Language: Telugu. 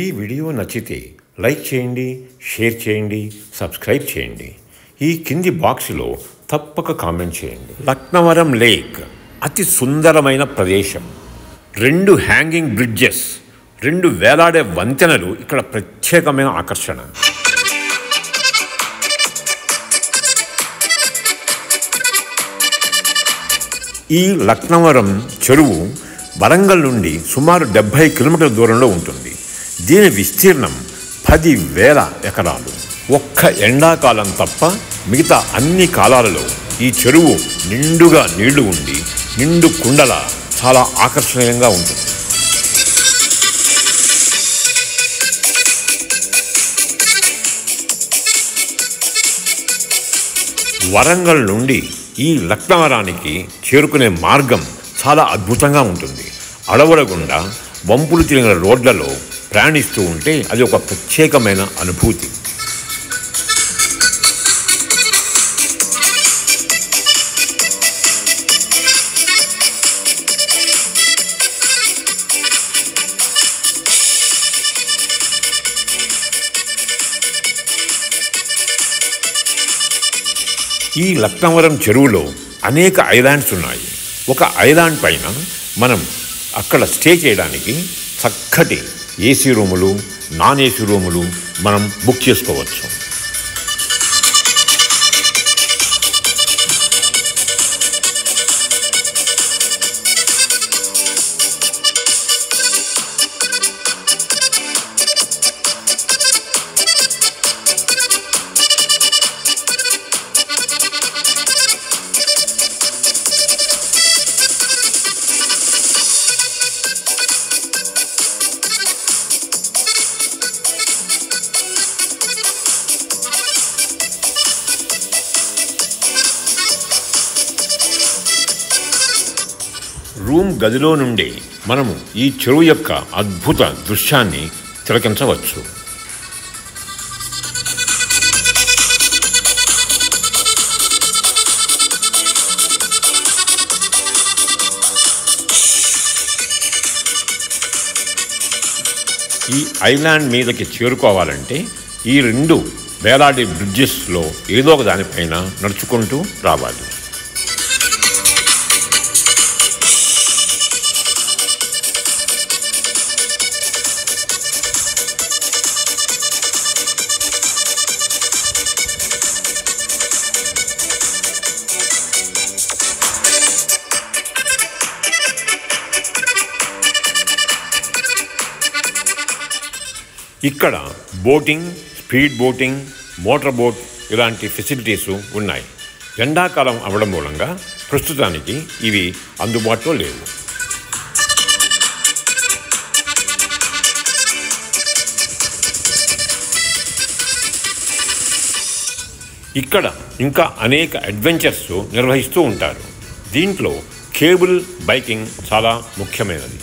ఈ వీడియో నచ్చితే లైక్ చేయండి, షేర్ చేయండి, సబ్స్క్రైబ్ చేయండి. ఈ కింది బాక్స్లో తప్పక కామెంట్ చేయండి. లక్నవరం లేక్ అతి సుందరమైన ప్రదేశం. 2 హ్యాంగింగ్ బ్రిడ్జెస్, 2 వేలాడే వంతెనలు ఇక్కడ ప్రత్యేకమైన ఆకర్షణ. ఈ లక్నవరం చెరువు వరంగల్ నుండి సుమారు 70 కిలోమీటర్ల దూరంలో ఉంటుంది. దీని విస్తీర్ణం 10,000 ఎకరాలు. ఒక్క ఎండాకాలం తప్ప మిగతా అన్ని కాలాలలో ఈ చెరువు నిండుగా నీళ్లు ఉండి నిండు కుండల చాలా ఆకర్షణీయంగా ఉంటుంది. వరంగల్ నుండి ఈ లక్నవరానికి చేరుకునే మార్గం చాలా అద్భుతంగా ఉంటుంది. అడవుల గుండా వంపులు తిరిగిన రోడ్లలో ప్రయాణిస్తూ ఉంటే అది ఒక ప్రత్యేకమైన అనుభూతి. ఈ లక్నవరం చెరువులో అనేక ఐలాండ్స్ ఉన్నాయి. ఒక ఐలాండ్ పైన మనం అక్కడ స్టే చేయడానికి చక్కటి ఏసీ రూములు, నాన్ ఏసీ రూములు మనం బుక్ చేసుకోవచ్చు. రూమ్ గదిలో నుండి మనము ఈ చెరువు యొక్క అద్భుత దృశ్యాన్ని తిలకించవచ్చు. ఈ ఐలాండ్ మీదకి చేరుకోవాలంటే ఈ 2 వేలాడి బ్రిడ్జెస్లో ఏదో ఒక దానిపైన నడుచుకుంటూ రావాలి. ఇక్కడ boating, speed boating, motor boat ఇలాంటి ఫెసిలిటీస్ ఉన్నాయి. ఎండాకాలం అవ్వడం మూలంగా ప్రస్తుతానికి ఇవి అందుబాటులో లేవు. ఇక్కడ ఇంకా అనేక అడ్వెంచర్స్ నిర్వహిస్తూ ఉంటారు. దీంట్లో కేబుల్ బైకింగ్ చాలా ముఖ్యమైనది.